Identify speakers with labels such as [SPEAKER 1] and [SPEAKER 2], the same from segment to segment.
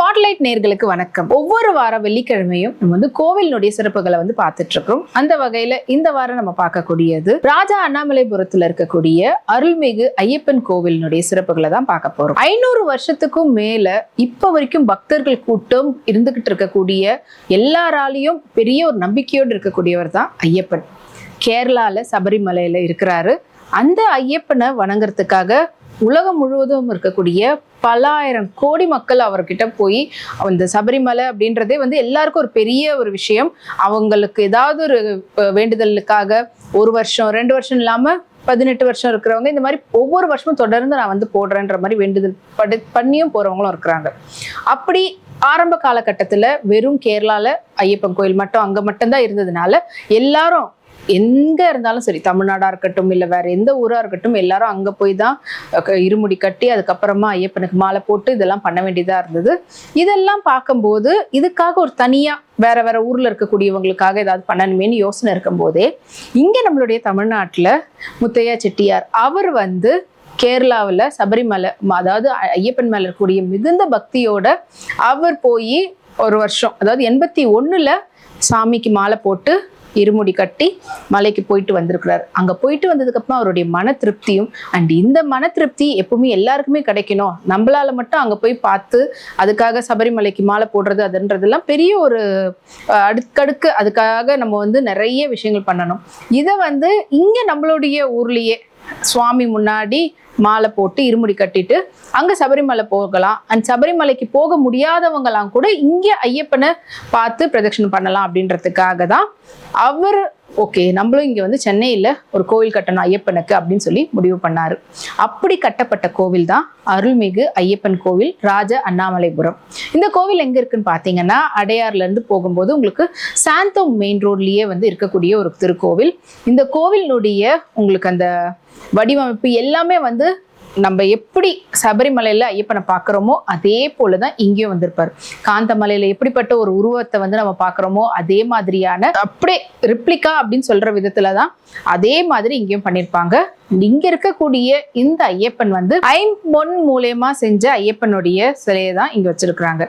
[SPEAKER 1] Spotlight நேர்களுக்கு வணக்கம். ஒவ்வொரு வாரம் வெள்ளிக்கிழமையும் நம்ம வந்து கோவிலினுடைய சிறப்புகளை வந்து பார்த்துட்டு இருக்கோம். அந்த வகையில இந்த வாரம் நம்ம பார்க்கக்கூடியது ராஜா அண்ணாமலைபுரத்துல இருக்கக்கூடிய அருள்மிகு ஐயப்பன் கோவிலினுடைய சிறப்புகளை தான் பார்க்க போறோம். 500 வருஷத்துக்கும் மேல இப்ப வரைக்கும் பக்தர்கள் கூட்டம் இருந்துகிட்டு இருக்கக்கூடிய எல்லாராலையும் பெரிய ஒரு நம்பிக்கையோடு இருக்கக்கூடியவர் தான் ஐயப்பன். கேரளால சபரிமலையில இருக்கிறாரு. அந்த ஐயப்பனை வணங்குறதுக்காக உலகம் முழுவதும் இருக்கக்கூடிய பல ஆயிரம் கோடி மக்கள் அவர்கிட்ட போய் அந்த சபரிமலை அப்படின்றதே வந்து எல்லாருக்கும் ஒரு பெரிய ஒரு விஷயம். அவங்களுக்கு ஏதாவது ஒரு வேண்டுதலுக்காக 1 வருஷம் 2 வருஷம் இல்லாம 18 வருஷம் இருக்கிறவங்க இந்த மாதிரி ஒவ்வொரு வருஷமும் தொடர்ந்து நான் வந்து போடுறேன்ற மாதிரி வேண்டுதல் பண்ணியும் போறவங்களும் இருக்கிறாங்க. அப்படி ஆரம்ப காலகட்டத்துல வெறும் கேரளால ஐயப்பன் கோயில் மட்டும் அங்க மட்டும்தான் இருந்ததுனால எல்லாரும் எங்க இருந்தாலும் சரி, தமிழ்நாடா இருக்கட்டும் இல்ல வேற எந்த ஊரா இருக்கட்டும், எல்லாரும் அங்க போய் தான் இருமுடி கட்டி அதுக்கப்புறமா ஐயப்பனுக்கு மாலை போட்டு இதெல்லாம் பண்ண வேண்டியதா இருந்தது. இதெல்லாம் பார்க்கும்போது இதுக்காக ஒரு தனியா வேற வேற ஊர்ல இருக்கக்கூடியவங்களுக்காக ஏதாவது பண்ணணுமேனு யோசனை இருக்கும் போதே இங்க நம்மளுடைய தமிழ்நாட்டுல முத்தையா செட்டியார் அவர் வந்து கேரளாவில் சபரிமலை, அதாவது ஐயப்பன் மேல இருக்கக்கூடிய மிகுந்த பக்தியோட அவர் போய் 1 வருஷம், அதாவது 81ல் சாமிக்கு மாலை போட்டு இருமுடி கட்டி மலைக்கு போயிட்டு வந்திருக்கிறார். அங்க போயிட்டு வந்ததுக்கு அப்புறம் அவருடைய மன திருப்தியும் இந்த மன திருப்தி எப்பவுமே எல்லாருக்குமே கிடைக்கணும், நம்மளால மட்டும் அங்க போய் பார்த்து அதுக்காக சபரிமலைக்கு மாலை போடுறது அதுன்றதெல்லாம் பெரிய ஒரு அடுக்கடுக்கு, அதுக்காக நம்ம வந்து நிறைய விஷயங்கள் பண்ணணும். இதை வந்து இங்க நம்மளுடைய ஊர்லயே சுவாமி முன்னாடி மாலை போட்டு இருமுடி கட்டிட்டு அங்க சபரிமலை போகலாம். சபரிமலைக்கு போக முடியாதவங்கலாம் கூட இங்க ஐயப்பனை பார்த்து பிரதட்சணம் பண்ணலாம் அப்படின்றதுக்காக தான் அவர் ஓகே நம்மளும் இங்க வந்து சென்னையில ஒரு கோவில் கட்டணும் ஐயப்பனுக்கு அப்படின்னு சொல்லி முடிவு பண்ணாரு. அப்படி கட்டப்பட்ட கோவில் தான் அருள்மிகு ஐயப்பன் கோவில் ராஜ அண்ணாமலைபுரம். இந்த கோவில் எங்க இருக்குன்னு பாத்தீங்கன்னா அடையார்ல இருந்து போகும்போது உங்களுக்கு சாந்தோம் மெயின் ரோட்லயே வந்து இருக்கக்கூடிய ஒரு திருக்கோவில். இந்த கோவிலினுடைய உங்களுக்கு அந்த வடிவமைப்பு எல்லாமே வந்து நம்ம எப்படி சபரிமலையில ஐயப்பனை பார்க்குறோமோ அதே போலதான் இங்கேயும் வந்திருப்பாரு. காந்தமலையில எப்படிப்பட்ட ஒரு உருவத்தை வந்து நம்ம பார்க்குறோமோ அதே மாதிரியான அப்படியே ரிப்ளிகா அப்படின்னு சொல்ற விதத்துலதான் அதே மாதிரி இங்கேயும் பண்ணியிருப்பாங்க. இங்க இருக்கக்கூடிய இந்த ஐயப்பன் வந்து ஐம்பொன் மூலயமா செஞ்ச ஐயப்பனுடைய சிலையை தான் இங்க வச்சிருக்கிறாங்க.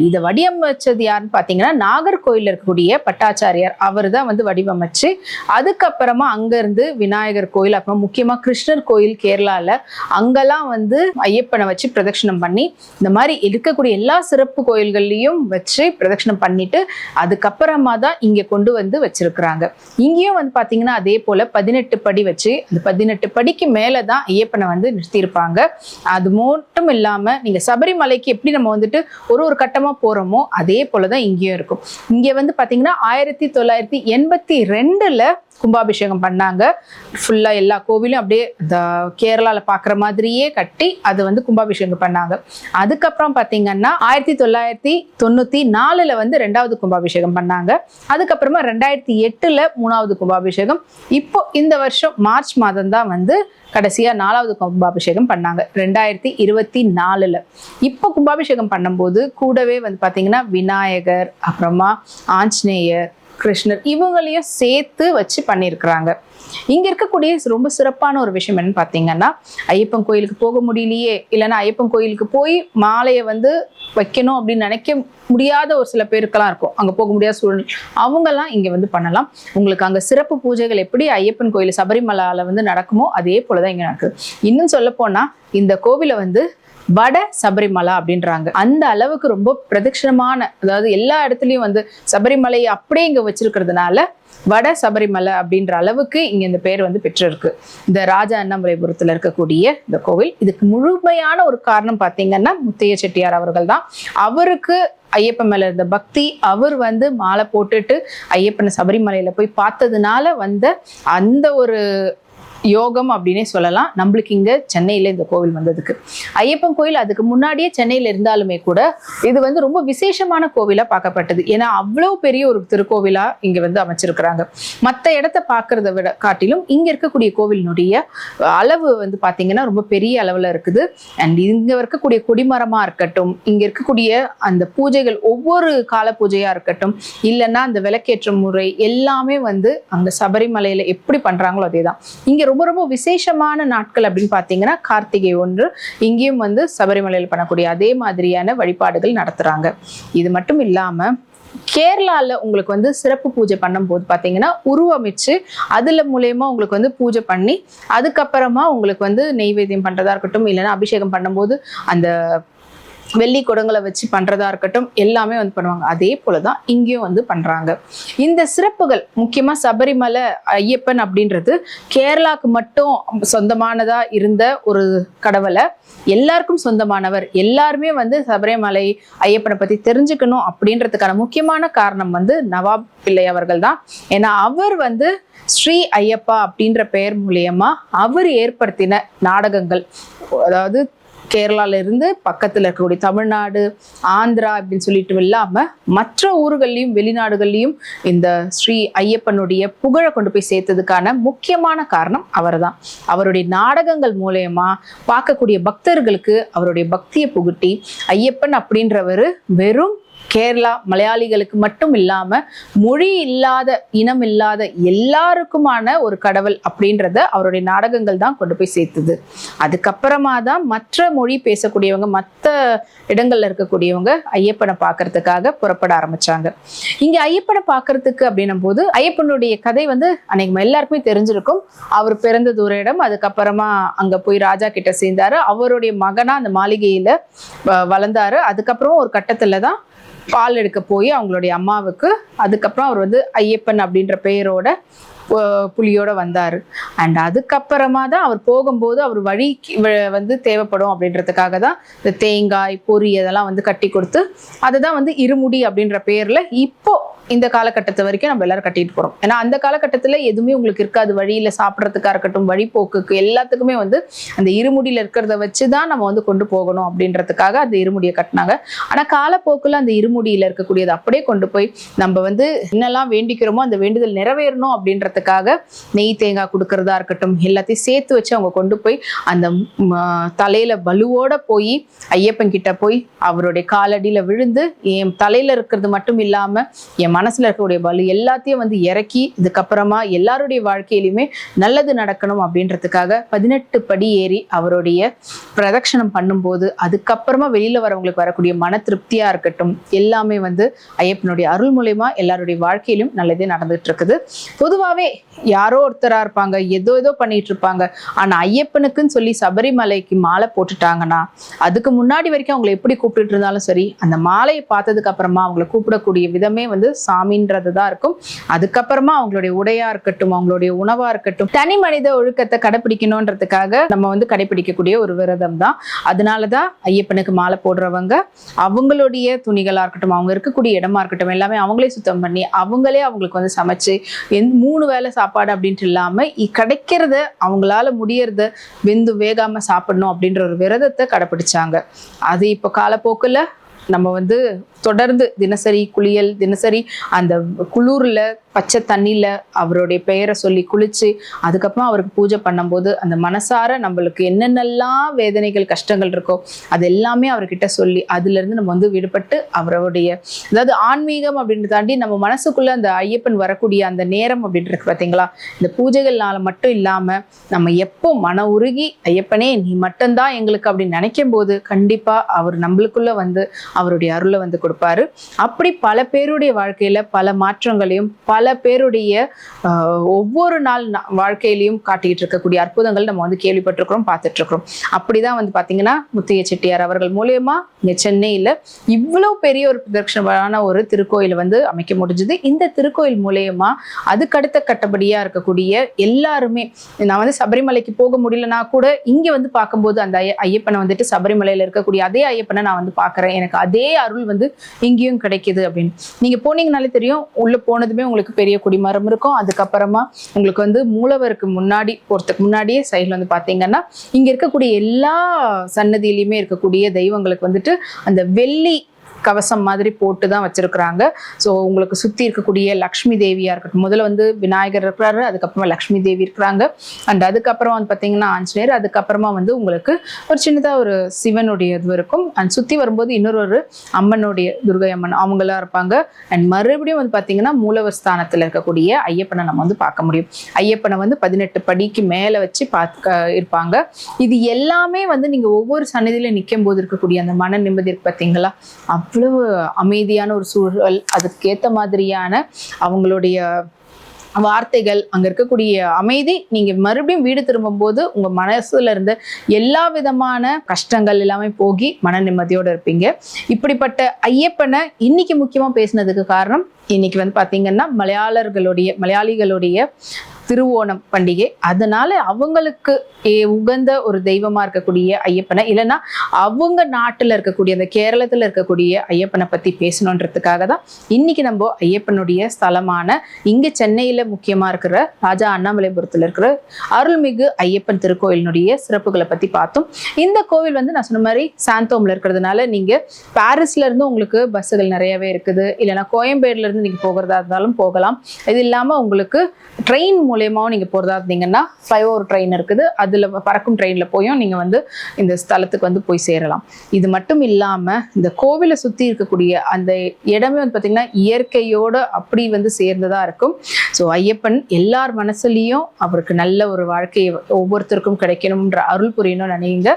[SPEAKER 1] இதை வடிவமைச்சது யாருன்னு பாத்தீங்கன்னா நாகர்கோயில்ல இருக்கக்கூடிய பட்டாச்சாரியார். அவர் தான் வந்து வடிவமைச்சு அதுக்கப்புறமா அங்க இருந்து விநாயகர் கோயில், அப்புறம் முக்கியமா கிருஷ்ணர் கோயில் கேரளால அங்கெல்லாம் வந்து ஐயப்பனை வச்சு பிரதட்சணம் பண்ணி இந்த மாதிரி இருக்கக்கூடிய எல்லா சிறப்பு கோயில்கள்லயும் வச்சு பிரதட்சணம் பண்ணிட்டு அதுக்கப்புறமா தான் இங்க கொண்டு வந்து வச்சிருக்கிறாங்க. இங்கேயும் வந்து பாத்தீங்கன்னா அதே போல 18 படி வச்சு அந்த 18 படிக்கு மேலதான் ஐயப்பனை வந்து நிறுத்தியிருப்பாங்க. அது மட்டும் இல்லாம நீங்க சபரிமலைக்கு எப்படி நம்ம வந்துட்டு ஒரு கட்டமா போறோமோ அதே போலதான் இங்கேயும் இருக்கும். இங்க வந்து பாத்தீங்கன்னா 1982ல் கும்பாபிஷேகம் பண்ணாங்க. ஃபுல்லா எல்லா கோவிலும் அப்படியே இந்த கேரளால பாக்குற மாதிரியே கட்டி அது வந்து கும்பாபிஷேகம் பண்ணாங்க. அதுக்கப்புறம் பாத்தீங்கன்னா 1994ல் வந்து 2வது கும்பாபிஷேகம் பண்ணாங்க. அதுக்கப்புறமா 2008ல் 3வது கும்பாபிஷேகம். இப்போ இந்த வருஷம் மார்ச் மாதம் தான் வந்து கடைசியா 4வது கும்பாபிஷேகம் பண்ணாங்க 2024ல். இப்போ கும்பாபிஷேகம் பண்ணும்போது கூடவே வந்து பாத்தீங்கன்னா விநாயகர், அப்புறமா ஆஞ்சநேயர், கிருஷ்ணர் இவங்களையும் சேர்த்து வச்சு பண்ணியிருக்கிறாங்க. இங்க இருக்கக்கூடிய ரொம்ப சிறப்பான ஒரு விஷயம் என்னன்னு பாத்தீங்கன்னா, ஐயப்பன் கோயிலுக்கு போக முடியலையே, இல்லைன்னா ஐயப்பன் கோயிலுக்கு போய் மாலையை வந்து வைக்கணும் அப்படின்னு நினைக்க முடியாத ஒரு சில பேருக்கெல்லாம் இருக்கும், அங்க போக முடியாத சூழ்நிலை, அவங்கெல்லாம் இங்க வந்து பண்ணலாம். உங்களுக்கு அங்க சிறப்பு பூஜைகள் எப்படி ஐயப்பன் கோயில் சபரிமலால வந்து நடக்குமோ அதே போலதான் இங்க நடக்குது. இன்னும் சொல்ல போனா இந்த கோவிலை வந்து வட சபரிமலை அப்படின்றாங்க. அந்த அளவுக்கு ரொம்ப பிரதட்சணமான, அதாவது எல்லா இடத்துலயும் வந்து சபரிமலை அப்படியே இங்க வச்சிருக்கிறதுனால வட சபரிமலை அப்படின்ற அளவுக்கு இங்க இந்த பேர் வந்து பெற்றிருக்கு. இந்த ராஜா அண்ணாமலைபுரத்துல இருக்கக்கூடிய இந்த கோவில், இதுக்கு முழுமையான ஒரு காரணம் பாத்தீங்கன்னா முத்தையா செட்டியார் அவர்கள் தான். அவருக்கு ஐயப்பன் மேல இருந்த பக்தி, அவர் வந்து மாலை போட்டுட்டு ஐயப்பனை சபரிமலையில போய் பார்த்ததுனால வந்த அந்த ஒரு யோகம் அப்படின்னே சொல்லலாம் நம்மளுக்கு இங்க சென்னையில இந்த கோவில் வந்ததுக்கு. ஐயப்பன் கோயில் அதுக்கு முன்னாடியே சென்னையில இருந்தாலுமே கூட இது வந்து ரொம்ப விசேஷமான கோவிலா பார்க்கப்பட்டது. ஏன்னா அவ்வளவு பெரிய ஒரு திருக்கோவிலா இங்க வந்து அமைச்சிருக்கிறாங்க. மற்ற இடத்த பார்க்கறத விட காட்டிலும் இங்க இருக்கக்கூடிய கோவிலினுடைய அளவு வந்து பாத்தீங்கன்னா ரொம்ப பெரிய அளவுல இருக்குது. அண்ட் இங்க இருக்கக்கூடிய கொடிமரமா இருக்கட்டும், இங்க இருக்கக்கூடிய அந்த பூஜைகள் ஒவ்வொரு கால பூஜையா இருக்கட்டும், இல்லைன்னா அந்த விளக்கேற்ற முறை எல்லாமே வந்து அங்க சபரிமலையில எப்படி பண்றாங்களோ அதேதான் இங்க ரொம்ப ரொம்ப விசேஷமான நாட்கள் அப்படின்னு பார்த்தீங்கன்னா கார்த்திகை 1 இங்கேயும் வந்து சபரிமலையில் பண்ணக்கூடிய அதே மாதிரியான வழிபாடுகள் நடத்துறாங்க. இது மட்டும் இல்லாம கேரளால உங்களுக்கு வந்து சிறப்பு பூஜை பண்ணும்போது பாத்தீங்கன்னா உருவமைச்சு அதுல மூலயமா உங்களுக்கு வந்து பூஜை பண்ணி அதுக்கப்புறமா உங்களுக்கு வந்து நெய்வேத்தியம் பண்றதா இருக்கட்டும், இல்லைன்னா அபிஷேகம் பண்ணும்போது அந்த வெள்ளி குடங்களை வச்சு பண்றதா இருக்கட்டும், எல்லாமே வந்து பண்ணுவாங்க. அதே போலதான் இங்கேயும் வந்து பண்றாங்க. இந்த சிறப்புகள் முக்கியமா சபரிமலை ஐயப்பன் அப்படின்றது கேரளாக்கு மட்டும் சொந்தமானதா இருந்த ஒரு கடவுளை எல்லாருக்கும் சொந்தமானவர், எல்லாருமே வந்து சபரிமலை ஐயப்பனை பத்தி தெரிஞ்சுக்கணும் அப்படின்றதுக்கான முக்கியமான காரணம் வந்து நவாப் பிள்ளை அவர்கள் தான். ஏன்னா அவர் வந்து ஸ்ரீ ஐயப்பா அப்படின்ற பெயர் மூலியமா அவர் ஏற்படுத்தின நாடகங்கள், அதாவது கேரளால இருந்து பக்கத்துல இருக்கக்கூடிய தமிழ்நாடு, ஆந்திரா அப்படின்னு சொல்லிட்டு இல்லாம மற்ற ஊர்கள்லயும் வெளிநாடுகள்லயும் இந்த ஸ்ரீ ஐயப்பனுடைய புகழை கொண்டு போய் சேர்த்ததுக்கான முக்கியமான காரணம் அவர் தான். அவருடைய நாடகங்கள் மூலயமா பார்க்கக்கூடிய பக்தர்களுக்கு அவருடைய பக்தியை புகுட்டி ஐயப்பன் அப்படின்றவர் வெறும் கேரளா மலையாளிகளுக்கு மட்டும் இல்லாம மொழி இல்லாத இனம் இல்லாத எல்லாருக்குமான ஒரு கடவுள் அப்படின்றத அவருடைய நாடகங்கள் தான் கொண்டு போய் சேர்த்துது. அதுக்கப்புறமா தான் மற்ற மொழி பேசக்கூடியவங்க, மற்ற இடங்கள்ல இருக்கக்கூடியவங்க ஐயப்பனை பார்க்கறதுக்காக புறப்பட ஆரம்பிச்சாங்க. இங்க ஐயப்பனை பார்க்கறதுக்கு அப்படின்னும் போது ஐயப்பனுடைய கதை வந்து அன்னைக்கு எல்லாருக்குமே தெரிஞ்சிருக்கும். அவர் பிறந்தது ஒரு இடம், அதுக்கப்புறமா அங்க போய் ராஜா கிட்ட சேர்ந்தாரு, அவருடைய மகனா அந்த மாளிகையில வளர்ந்தாரு. அதுக்கப்புறம் ஒரு கட்டத்துல தான் பால் எடுக்க போய் அவங்களுடைய அம்மாவுக்கு, அதுக்கப்புறம் அவர் வந்து ஐயப்பன் அப்படின்ற பெயரோட புலியோட வந்தாரு. அண்ட் அதுக்கப்புறமா தான் அவர் போகும்போது அவர் வழி வந்து தேவைப்படும் அப்படின்றதுக்காக தான் இந்த தேங்காய் பொறி அதெல்லாம் வந்து கட்டி கொடுத்து அதை தான் வந்து இருமுடி அப்படின்ற பேர்ல இப்போ இந்த காலகட்டத்து வரைக்கும் நம்ம எல்லாரும் கட்டிட்டு போறோம். ஏன்னா அந்த காலகட்டத்துல எதுவுமே உங்களுக்கு இருக்காது, வழியில சாப்பிட்றதுக்கா இருக்கட்டும், வழிபோக்குக்கு எல்லாத்துக்குமே வந்து அந்த இருமுடியில இருக்கிறத வச்சுதான் நம்ம வந்து கொண்டு போகணும் அப்படின்றதுக்காக அந்த இருமுடியை கட்டினாங்க. ஆனா காலப்போக்குல அந்த இருமுடியில இருக்கக்கூடியது அப்படியே கொண்டு போய் நம்ம வந்து என்னெல்லாம் வேண்டிக்கிறோமோ அந்த வேண்டுதல் நிறைவேறணும் அப்படின்றதுக்காக நெய் தேங்காய் கொடுக்கறதா இருக்கட்டும் எல்லாத்தையும் சேர்த்து வச்சு அவங்க கொண்டு போய் அந்த தலையில பலுவோட போய் ஐயப்பன் கிட்ட போய் அவருடைய காலடியில விழுந்து என் தலையில இருக்கிறது மட்டும் இல்லாம என் மனசுல இருக்கக்கூடிய பலு எல்லாத்தையும் வந்து இறக்கி இதுக்கப்புறமா எல்லாருடைய வாழ்க்கையிலுமே நல்லது நடக்கணும் அப்படின்றதுக்காக 18 படி ஏறி அவருடைய பிரதட்சணம் பண்ணும்போது அதுக்கப்புறமா வெளியில வரவங்களுக்கு வரக்கூடிய மன திருப்தியா இருக்கட்டும் எல்லாமே வந்து ஐயப்பனுடைய அருள் மூலமா எல்லாருடைய வாழ்க்கையிலும் நல்லதே நடந்துட்டு இருக்குது. பொதுவாவே யாரோ ஒருத்தரா இருப்பாங்க, ஏதோ பண்ணிட்டு இருப்பாங்க. ஆனா ஐயப்பனுக்குன்னு சொல்லி சபரிமலைக்கு மாலை போட்டுட்டாங்கன்னா அதுக்கு முன்னாடி வரைக்கும் அவங்களை எப்படி கூப்பிட்டு இருந்தாலும் சரி, அந்த மாலையை பார்த்ததுக்கு அப்புறமா அவங்களை கூப்பிடக்கூடிய விதமே வந்து சாமின்றது தான் இருக்கும். அதுக்கப்புறமா அவங்களுடைய உடையா இருக்கட்டும், அவங்களுடைய உணவா இருக்கட்டும், தனி மனித ஒழுக்கத்தை கடைபிடிக்கணும்ன்றதுக்காக நம்ம வந்து கடைபிடிக்கக்கூடிய ஒரு விரதம் தான். அதனாலதான் ஐயப்பனுக்கு மாலை போடுறவங்க அவங்களுடைய துணிகளா இருக்கட்டும், அவங்க இருக்கக்கூடிய இடமா இருக்கட்டும் எல்லாமே அவங்களே சுத்தம் பண்ணி அவங்களே அவங்களுக்கு வந்து சமைச்சு 3 வேளை சாப்பாடு அப்படின்ட்டு இல்லாம கிடைக்கிறத அவங்களால முடியறத வெந்து வேகாம சாப்பிடணும் அப்படின்ற ஒரு விரதத்தை கடைபிடிச்சாங்க. அது இப்போ காலப்போக்குல நம்ம வந்து தொடர்ந்து தினசரி குளியல், தினசரி அந்த குளூர்ல பச்சை தண்ணியில அவருடைய பெயரை சொல்லி குளிச்சு அதுக்கப்புறம் அவருக்கு பூஜை பண்ணும்போது அந்த மனசார நம்மளுக்கு என்னென்னலாம் வேதனைகள் கஷ்டங்கள் இருக்கோ அது எல்லாமே அவர்கிட்ட சொல்லி அதுல இருந்து நம்ம வந்து விடுபட்டு அவருடைய அதாவது ஆன்மீகம் அப்படின்னு தாண்டி நம்ம மனசுக்குள்ள அந்த ஐயப்பன் வரக்கூடிய அந்த நேரம் அப்படின்றது பார்த்தீங்களா, இந்த பூஜைகள்னால மட்டும் இல்லாம நம்ம எப்போ மன உருகி ஐயப்பனே நீ மட்டும்தான் எங்களுக்கு அப்படின்னு நினைக்கும் போது கண்டிப்பா அவர் நம்மளுக்குள்ள வந்து அவருடைய அருளை வந்து கொடுப்பாரு. அப்படி பல பேருடைய வாழ்க்கையில பல மாற்றங்களையும் பல பேருடைய ஒவ்வொரு நாள் வாழ்க்கையிலையும் காட்டிட்டு இருக்கக்கூடிய அற்புதங்கள் நம்ம வந்து கேள்விப்பட்டிருக்கிறோம், பார்த்துட்டு இருக்கிறோம். அப்படிதான் வந்து பாத்தீங்கன்னா முத்தைய செட்டியார் அவர்கள் மூலியமா இங்க சென்னையில இவ்வளவு பெரிய ஒரு பிரதட்சணமான ஒரு திருக்கோயில் வந்து அமைக்க முடிஞ்சது. இந்த திருக்கோயில் மூலியமா அதுக்கடுத்த கட்டபடியா இருக்கக்கூடிய எல்லாருமே, நான் வந்து சபரிமலைக்கு போக முடியலன்னா கூட இங்க வந்து பார்க்கும்போது அந்த ஐயப்பனை வந்துட்டு சபரிமலையில இருக்கக்கூடிய அதே ஐயப்பனை நான் வந்து பாக்குறேன், எனக்கு அதே அருள் வந்து இங்கேயும் கிடைக்குது அப்படின்னு. நீங்க போனீங்கனாலே தெரியும், உள்ள போனதுமே உங்களுக்கு பெரிய கொடிமரம் இருக்கும். அதுக்கப்புறமா உங்களுக்கு வந்து மூலவருக்கு முன்னாடி போறதுக்கு முன்னாடியே சைட்ல வந்து பாத்தீங்கன்னா இங்க இருக்கக்கூடிய எல்லா சன்னதியிலுமே இருக்கக்கூடிய தெய்வங்களுக்கு வந்துட்டு அந்த வெள்ளி கவசம் மாதிரி போட்டு தான் வச்சிருக்கிறாங்க. ஸோ உங்களுக்கு சுற்றி இருக்கக்கூடிய லக்ஷ்மி தேவியாக இருக்கட்டும், முதல்ல வந்து விநாயகர் இருக்கிறாரு, அதுக்கப்புறமா லக்ஷ்மி தேவி இருக்கிறாங்க, அண்ட் அதுக்கப்புறம் வந்து பார்த்தீங்கன்னா ஆஞ்சநேயர், அதுக்கப்புறமா வந்து உங்களுக்கு ஒரு சின்னதாக ஒரு சிவனுடைய இது இருக்கும். அண்ட் சுற்றி வரும்போது இன்னொரு அம்மனுடைய துர்கை அம்மன் அவங்களாம் இருப்பாங்க. அண்ட் மறுபடியும் வந்து பார்த்தீங்கன்னா மூலவர் ஸ்தானத்தில் இருக்கக்கூடிய ஐயப்பனை நம்ம வந்து பார்க்க முடியும். ஐயப்பனை வந்து 18 படிக்கு மேலே வச்சு இருப்பாங்க. இது எல்லாமே வந்து நீங்கள் ஒவ்வொரு சன்னதியில நிற்கும் போது இருக்கக்கூடிய அந்த மன நிம்மதி இருக்கு பார்த்தீங்களா, அவ்வளவு அமைதியான ஒரு சூழல், அதுக்கேற்ற மாதிரியான அவங்களுடைய வார்த்தைகள், அங்க இருக்கக்கூடிய அமைதி, நீங்க மறுபடியும் வீடு திரும்பும் போது உங்க மனசுல இருந்த எல்லா விதமான கஷ்டங்கள் எல்லாமே போகி மன நிம்மதியோட இருப்பீங்க. இப்படிப்பட்ட ஐயப்பனை இன்னைக்கு முக்கியமா பேசினதுக்கு காரணம், இன்னைக்கு வந்து பாத்தீங்கன்னா மலையாளிகளுடைய திருவோணம் பண்டிகை. அதனால அவங்களுக்கு உகந்த ஒரு தெய்வமா இருக்கக்கூடிய ஐயப்பனை, இல்லைன்னா அவங்க நாட்டுல இருக்கக்கூடிய அந்த கேரளத்துல இருக்கக்கூடிய ஐயப்பனை பத்தி பேசணுன்றதுக்காக தான் இன்னைக்கு நம்ம ஐயப்பனுடைய ஸ்தலமான இங்க சென்னையில முக்கியமா இருக்கிற ராஜா அண்ணாமலைபுரத்துல இருக்கிற அருள்மிகு ஐயப்பன் திருக்கோயிலினுடைய சிறப்புகளை பத்தி பார்த்தோம். இந்த கோவில் வந்து நான் சொன்ன மாதிரி சாந்தோம்ல இருக்கிறதுனால நீங்க பாரிஸ்ல இருந்து உங்களுக்கு பஸ்ஸுகள் நிறையவே இருக்குது, இல்லைன்னா கோயம்பேடுல இருந்து நீங்க போகிறதா இருந்தாலும் போகலாம். இது இல்லாம உங்களுக்கு ட்ரெயின் மூலயமாவும் நீங்க போறதா இருந்தீங்கன்னா ஃப்ளைஓவர் ட்ரெயின் இருக்குது, அதுல பறக்கும் ட்ரெயின்ல போயும் நீங்க வந்து இந்த ஸ்தலத்துக்கு வந்து போய் சேரலாம். இது மட்டும் இல்லாம இந்த கோவிலை சுத்தி இருக்கக்கூடிய அந்த இடமே வந்து பாத்தீங்கன்னா இயற்கையோட அப்படி வந்து சேர்ந்ததா இருக்கும். ஸோ ஐயப்பன் எல்லார் மனசுலயும் அவருக்கு நல்ல ஒரு வாழ்க்கையை ஒவ்வொருத்தருக்கும் கிடைக்கணும்ன்ற அருள் புரியணும்னு நினைங்க.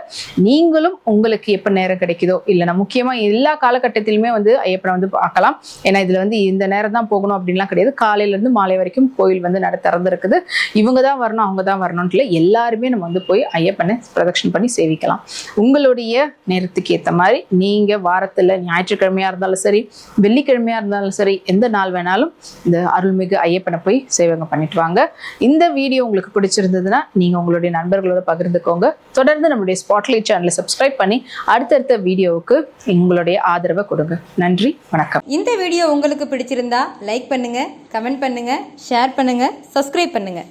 [SPEAKER 1] நீங்களும் உங்களுக்கு எப்ப நேரம் கிடைக்குதோ, இல்லைன்னா முக்கியமா எல்லா காலகட்டத்திலுமே வந்து ஐயப்பனை வந்து பார்க்கலாம். ஏன்னா இதுல வந்து இந்த நேரம் தான் போகணும் அப்படின்லாம் கிடையாது. காலையில இருந்து மாலை வரைக்கும் கோயில் வந்து திறந்திருக்குது. இவங்க தான் வரணும், அவங்க தான் வரணும்னு இல்லை, எல்லாருமே நம்ம வந்து போய் ஐயப்பனை பிரதட்சணம் பண்ணி சேவிக்கலாம். உங்களுடைய நேரத்துக்கு ஏற்ற மாதிரி நீங்க வாரத்துல ஞாயிற்றுக்கிழமையா இருந்தாலும் சரி, வெள்ளிக்கிழமையா இருந்தாலும் சரி, எந்த நாள் வேணாலும் இந்த அருள்மிகு ஐயப்பனை போய் சேவகம் பண்ணிட்டு வாங்க. இந்த வீடியோ உங்களுக்கு பிடிச்சிருந்ததுன்னா நீங்க உங்களுடைய நண்பர்களோட பகிர்ந்துக்கோங்க. தொடர்ந்து நம்மளுடைய ஸ்பாட்லைட் சேனலை சப்ஸ்கிரைப் பண்ணி அடுத்தடுத்த வீடியோவுக்கு உங்களுடைய ஆதரவை கொடுங்க. நன்றி, வணக்கம்.
[SPEAKER 2] இந்த வீடியோ உங்களுக்கு பிடிச்சிருந்தா லைக் பண்ணுங்க, கமெண்ட் பண்ணுங்க, ஷேர் பண்ணுங்க, சப்ஸ்கிரைப் பண்ணுங்க.